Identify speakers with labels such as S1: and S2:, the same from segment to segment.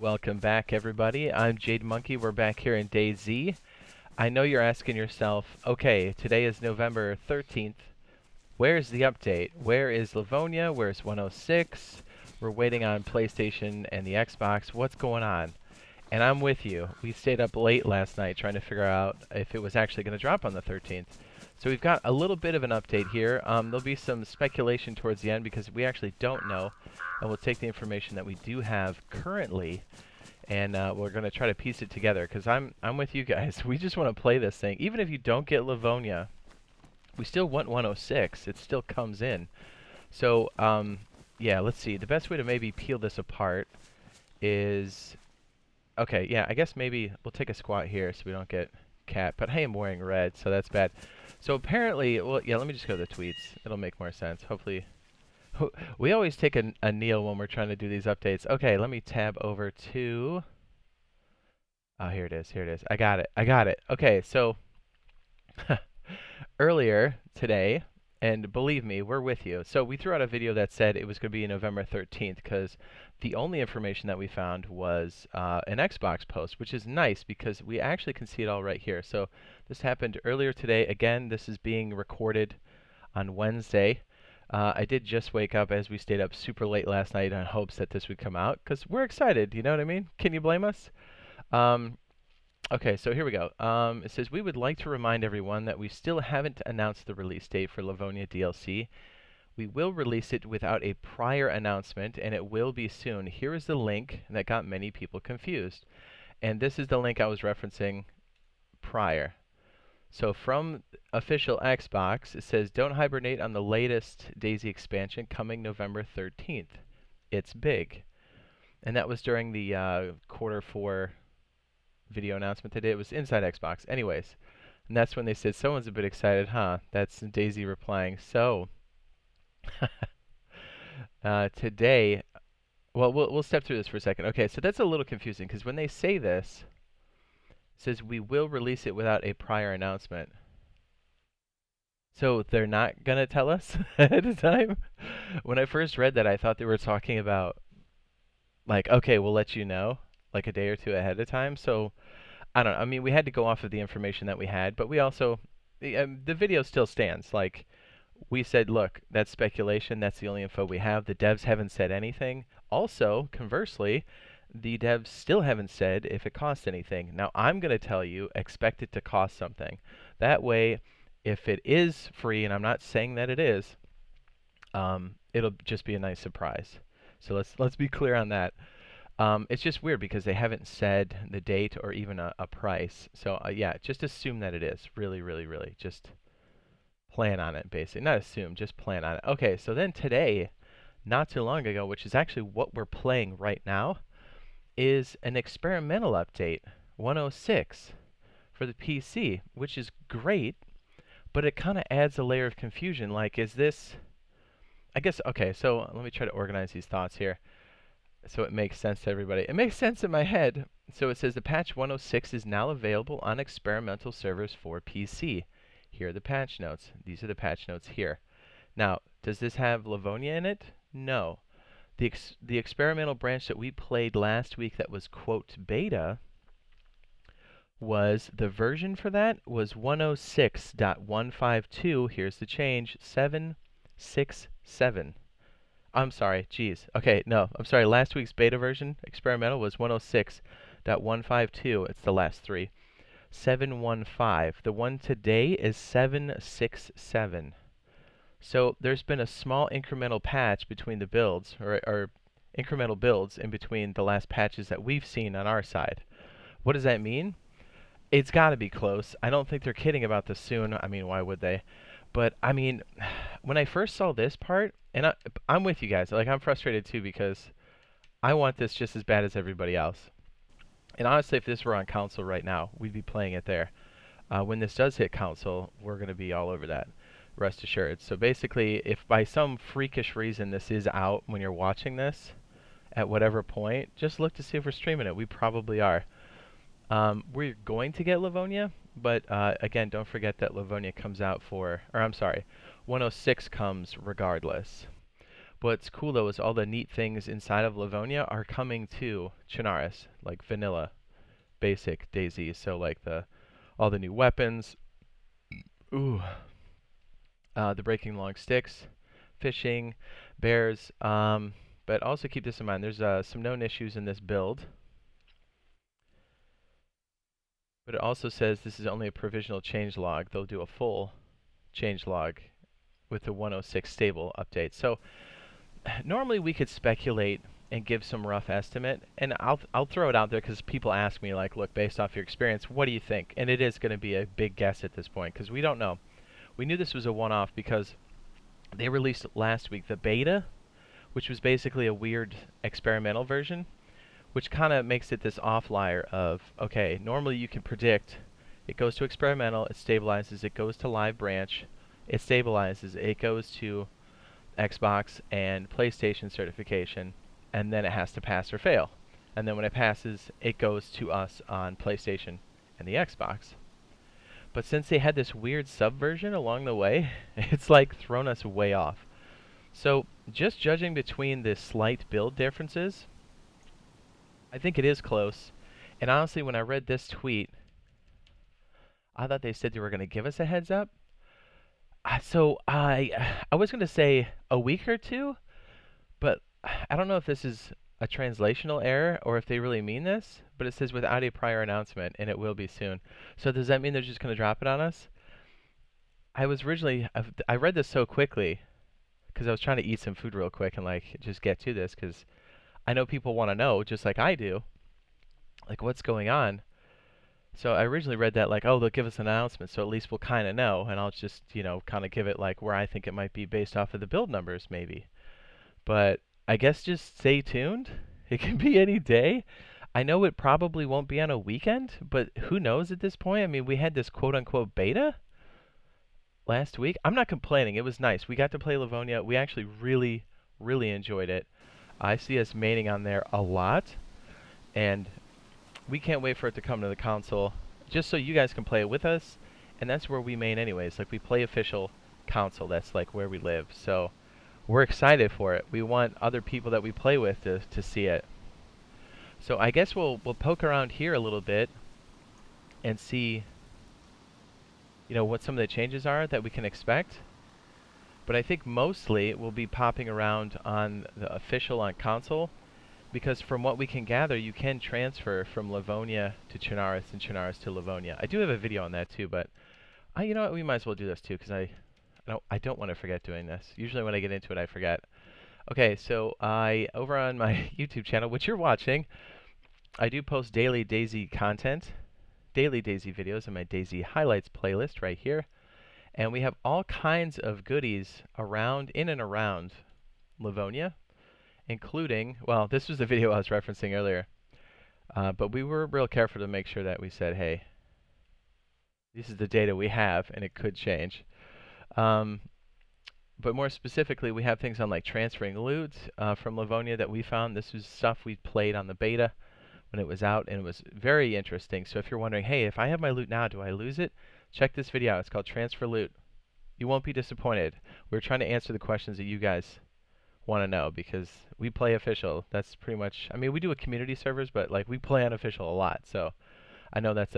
S1: Welcome back, everybody. I'm Jade Monkey. We're back here in DayZ. I know you're asking yourself, okay, today is November 13th. Where's the update? Where is Livonia? Where's 106? We're waiting on PlayStation and the Xbox. What's going on? And I'm with you. We stayed up late last night trying to figure out if it was actually going to drop on the 13th. So we've got a little bit of an update here. There'll be some speculation towards the end because we actually don't know. And we'll take the information that we do have currently, and we're going to try to piece it together. Because I'm with you guys. We just want to play this thing. Even if you don't get Livonia, we still want 106. It still comes in. So, yeah, let's see. The best way to maybe peel this apart is... Okay, yeah, I guess maybe we'll take a squat here so we don't get cat. But hey, I'm wearing red, so that's bad. So apparently, well, yeah, let me just go to the tweets. It'll make more sense. Hopefully, we always take a kneel when we're trying to do these updates. Okay, let me tab over to... Oh, here it is, here it is. I got it, I got it. Okay, so earlier today, and believe me, we're with you. So we threw out a video that said it was going to be November 13th because the only information that we found was an Xbox post, which is nice because we actually can see it all right here. So this happened earlier today. Again, this is being recorded on Wednesday. I did just wake up as we stayed up super late last night in hopes that this would come out because we're excited. You know what I mean? Can you blame us? Okay, so here we go. It says, we would like to remind everyone that we still haven't announced the release date for Livonia DLC. We will release it without a prior announcement, and it will be soon. Here is the link that got many people confused. And this is the link I was referencing prior. So from official Xbox, it says, don't hibernate on the latest DayZ expansion coming November 13th. It's big. And that was during the Q4 video announcement they did. It was inside Xbox. Anyways, and that's when they said, someone's a bit excited, huh? That's DayZ replying. So, today, well, we'll step through this for a second. Okay, so that's a little confusing because when they say this, it says we will release it without a prior announcement. So they're not going to tell us ahead of time? When I first read that, I thought they were talking about, like, okay, we'll let you know, like a day or two ahead of time. So, I don't know. I mean, we had to go off of the information that we had, but we also, the video still stands. Like, we said, look, that's speculation. That's the only info we have. The devs haven't said anything. Also, conversely, the devs still haven't said if it costs anything. Now, I'm going to tell you, expect it to cost something. That way, if it is free, and I'm not saying that it is, it'll just be a nice surprise. So let's be clear on that. It's just weird because they haven't said the date or even a price. So yeah, just assume that it is. Really, really, really. Just plan on it, basically. Not assume, just plan on it. Okay, so then today, not too long ago, which is actually what we're playing right now, is an experimental update, 106, for the PC, which is great, but it kind of adds a layer of confusion. Like, is this... I guess, okay, so let me try to organize these thoughts here so it makes sense to everybody. It makes sense in my head. So it says the patch 106 is now available on experimental servers for PC. Here are the patch notes. These are the patch notes here. Now, does this have Livonia in it? No. The experimental branch that we played last week that was, quote, beta, was the version for that was 106.152. Here's the change, 767. I'm sorry, geez. Okay, no, I'm sorry. Last week's beta version, experimental, was 106.152. It's the last three. 715. The one today is 767. So there's been a small incremental patch between the builds, or incremental builds in between the last patches that we've seen on our side. What does that mean? It's got to be close. I don't think they're kidding about this soon. I mean, why would they? But, I mean, when I first saw this part, and I'm with you guys. Like, I'm frustrated too because I want this just as bad as everybody else. And honestly, if this were on console right now, we'd be playing it there. When this does hit console, we're going to be all over that, rest assured. So basically, if by some freakish reason this is out when you're watching this, at whatever point, just look to see if we're streaming it. We probably are. We're going to get Livonia, but again, don't forget that Livonia comes out for, or I'm sorry, 106 comes regardless. What's cool though is all the neat things inside of Livonia are coming to Chernarus, like vanilla, basic DayZ. So like the all the new weapons, ooh, the breaking long sticks, fishing, bears. But also keep this in mind. There's some known issues in this build, but it also says this is only a provisional change log. They'll do a full change log with the 106 stable update. So normally we could speculate and give some rough estimate, and I'll throw it out there because people ask me like, look, based off your experience, what do you think? And it is going to be a big guess at this point because we don't know. We knew this was a one-off because they released last week the beta, which was basically a weird experimental version, which kind of makes it this offlier of, okay, normally you can predict it goes to experimental, it stabilizes, it goes to live branch, it stabilizes, it goes to Xbox and PlayStation certification, and then it has to pass or fail. And then when it passes, it goes to us on PlayStation and the Xbox. But since they had this weird subversion along the way, it's like thrown us way off. So just judging between the slight build differences, I think it is close. And honestly, when I read this tweet, I thought they said they were going to give us a heads up. So I was going to say a week or two, but I don't know if this is a translational error or if they really mean this, but it says without a prior announcement, and it will be soon. So does that mean they're just going to drop it on us? I read this so quickly because I was trying to eat some food real quick and like just get to this because I know people want to know, just like I do, like what's going on. So I originally read that like, oh, they'll give us an announcement, so at least we'll kind of know, and I'll just, kind of give it like where I think it might be based off of the build numbers, maybe. But I guess just stay tuned. It can be any day. I know it probably won't be on a weekend, but who knows at this point? I mean, we had this quote-unquote beta last week. I'm not complaining. It was nice. We got to play Livonia. We actually really, really enjoyed it. I see us maining on there a lot, and we can't wait for it to come to the console just so you guys can play it with us. And that's where we main anyways. Like we play official console. That's like where we live. So we're excited for it. We want other people that we play with to see it. So I guess we'll poke around here a little bit and see what some of the changes are that we can expect. But I think mostly we'll be popping around on the official on console, because from what we can gather, you can transfer from Livonia to Chernarus and Chernarus to Livonia. I do have a video on that too, but you know what? We might as well do this too because I don't want to forget doing this. Usually when I get into it, I forget. Okay, so over on my YouTube channel, which you're watching, I do post daily DayZ content, daily DayZ videos in my DayZ highlights playlist right here. And we have all kinds of goodies in and around Livonia, including, well, this was the video I was referencing earlier, but we were real careful to make sure that we said, hey, this is the data we have, and it could change. But more specifically, we have things on like transferring loot from Livonia that we found. This was stuff we played on the beta when it was out, and it was very interesting. So if you're wondering, hey, if I have my loot now, do I lose it? Check this video out. It's called Transfer Loot. You won't be disappointed. We're trying to answer the questions that you guys want to know because we play official. That's pretty much, I mean, we do a community servers, but like we play on official a lot. So I know that's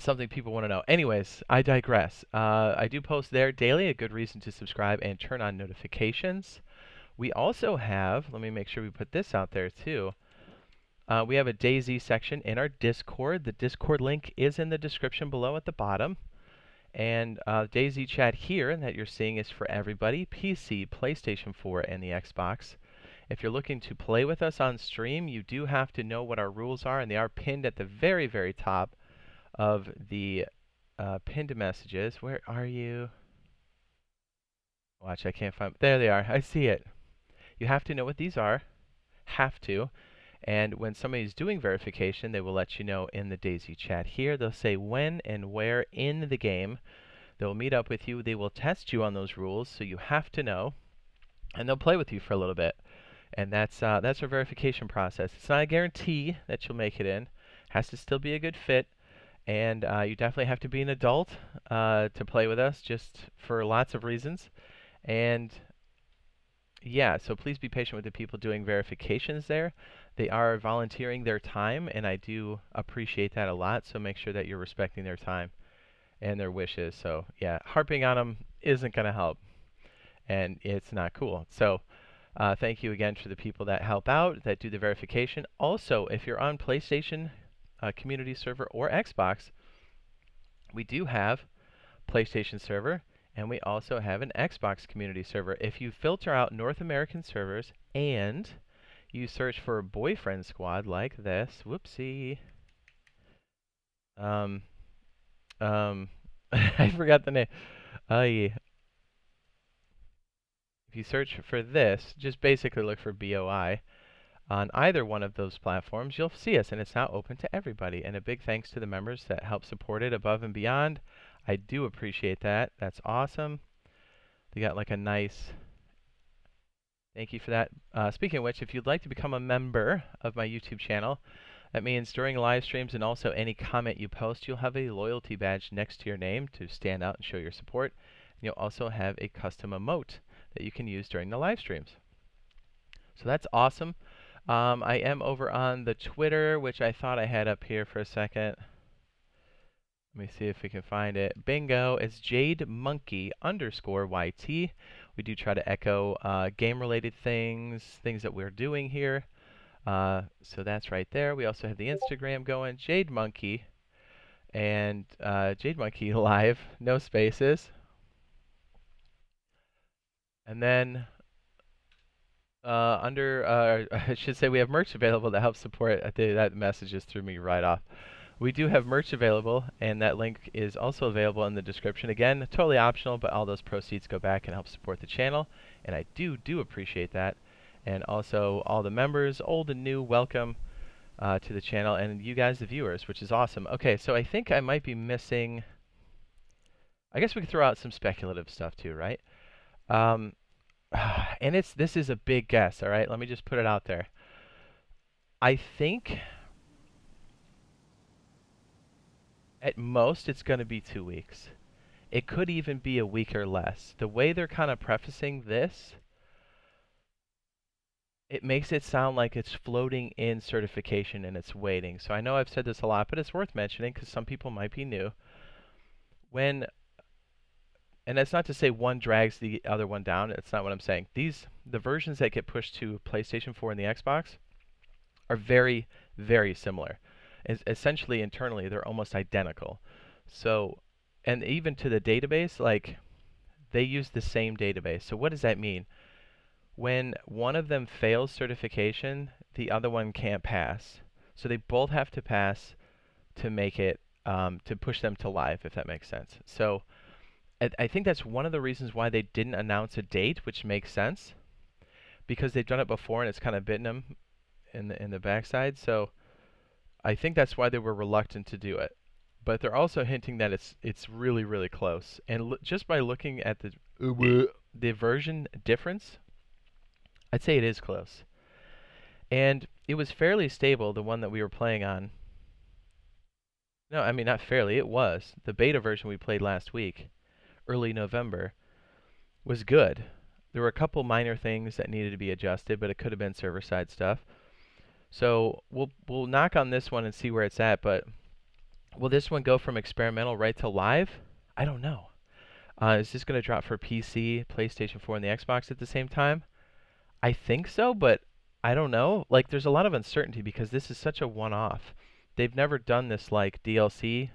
S1: something people want to know. Anyways, I digress. I do post there daily, a good reason to subscribe and turn on notifications. We also have, let me make sure we put this out there too. We have a DayZ section in our Discord. The Discord link is in the description below at the bottom. And DayZ chat here that you're seeing is for everybody, PC, PlayStation 4, and the Xbox. If you're looking to play with us on stream, you do have to know what our rules are, and they are pinned at the very, very top of the pinned messages. Where are you? Watch, I can't find. There they are. I see it. You have to know what these are. Have to. And when somebody's doing verification, they will let you know in the DayZ chat here. They'll say when and where in the game. They'll meet up with you. They will test you on those rules, so you have to know. And they'll play with you for a little bit. And that's our verification process. It's not a guarantee that you'll make it in. It has to still be a good fit. And you definitely have to be an adult to play with us, just for lots of reasons. And yeah, so please be patient with the people doing verifications there. They are volunteering their time, and I do appreciate that a lot. So make sure that you're respecting their time and their wishes. So yeah, harping on them isn't going to help, and it's not cool. So thank you again for the people that help out, that do the verification. Also, if you're on PlayStation community server or Xbox, we do have PlayStation server, and we also have an Xbox community server. If you filter out North American servers and you search for Boyfriend Squad like this, whoopsie, um, I forgot the name. Yeah. If you search for this, just basically look for BOI on either one of those platforms, you'll see us, and it's now open to everybody. And a big thanks to the members that help support it above and beyond. I do appreciate that. That's awesome. They got like a nice thank you for that. Speaking of which, if you'd like to become a member of my YouTube channel, that means during live streams and also any comment you post, you'll have a loyalty badge next to your name to stand out and show your support. And you'll also have a custom emote that you can use during the live streams. So that's awesome. I am over on the Twitter, which I thought I had up here for a second. Let me see if we can find it. Bingo, it's JadeMonkey_YT. We do try to echo game-related things that we're doing here. So that's right there. We also have the Instagram going, Jade Monkey, and Jade Monkey Live, no spaces. And then I should say we have merch available to help support. That message just threw me right off. We do have merch available, and that link is also available in the description. Again, totally optional, but all those proceeds go back and help support the channel, and I do appreciate that. And also, all the members, old and new, welcome to the channel, and you guys, the viewers, which is awesome. Okay, so I think I might be missing. I guess we could throw out some speculative stuff too, right? And this is a big guess, all right? Let me just put it out there. I think at most it's going to be 2 weeks. It could even be a week or less. The way they're kind of prefacing this, it makes it sound like it's floating in certification and it's waiting. So I know I've said this a lot, but it's worth mentioning because some people might be new. And that's not to say one drags the other one down. It's not what I'm saying. The versions that get pushed to PlayStation 4 and the Xbox are very, very similar. Essentially, internally, they're almost identical. So, and even to the database, like, they use the same database. So what does that mean? When one of them fails certification, the other one can't pass. So they both have to pass to make it, to push them to live, if that makes sense. So I think that's one of the reasons why they didn't announce a date, which makes sense, because they've done it before and it's kind of bitten them in the backside. So I think that's why they were reluctant to do it. But they're also hinting that it's really, really close. And just by looking at the version difference, I'd say it is close. And it was fairly stable, the one that we were playing on. No, I mean, not fairly. It was. The beta version we played last week, early November, was good. There were a couple minor things that needed to be adjusted, but it could have been server-side stuff. So we'll knock on this one and see where it's at, but will this one go from experimental right to live? I don't know. Is this going to drop for PC, PlayStation 4, and the Xbox at the same time? I think so, but I don't know. Like, there's a lot of uncertainty because this is such a one-off. They've never done this like DLC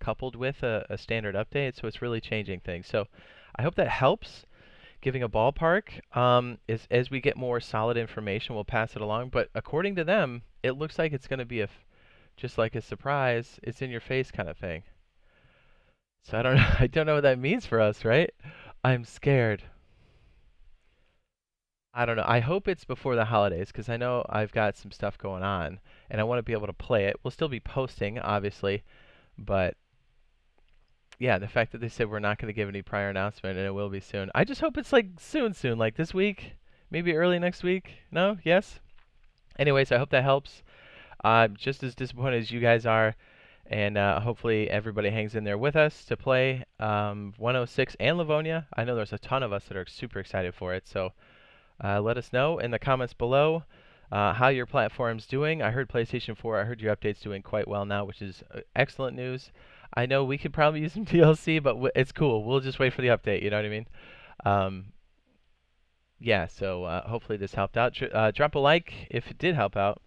S1: coupled with a standard update, so it's really changing things. So I hope that helps. Giving a ballpark. As we get more solid information, we'll pass it along. But according to them, it looks like it's going to be just like a surprise, it's in your face kind of thing. So I don't know. I don't know what that means for us, right? I'm scared. I don't know. I hope it's before the holidays because I know I've got some stuff going on and I want to be able to play it. We'll still be posting, obviously, but yeah, the fact that they said we're not going to give any prior announcement and it will be soon. I just hope it's like soon, like this week, maybe early next week. No? Yes? Anyways, I hope that helps. Just as disappointed as you guys are, and hopefully everybody hangs in there with us to play 106 and Livonia. I know there's a ton of us that are super excited for it, so Let us know in the comments below how your platform's doing. I heard PlayStation 4, I heard your update's doing quite well now, which is excellent news. I know we could probably use some DLC, but it's cool. We'll just wait for the update, you know what I mean? Um, yeah, so hopefully this helped out. Drop a like if it did help out,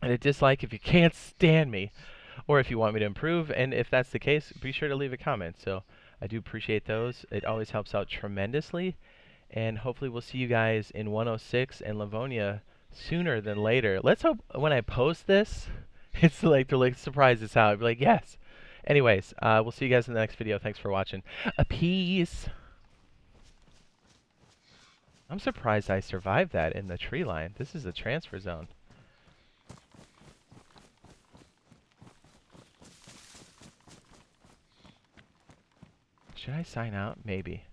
S1: and a dislike if you can't stand me, or if you want me to improve. And if that's the case, be sure to leave a comment. So I do appreciate those. It always helps out tremendously. And hopefully we'll see you guys in 106 and Livonia sooner than later. Let's hope when I post this, it's like they're like surprised as hell. I'd be like, yes. Anyways, we'll see you guys in the next video. Thanks for watching. Peace. I'm surprised I survived that in the tree line. This is a transfer zone. Should I sign out? Maybe.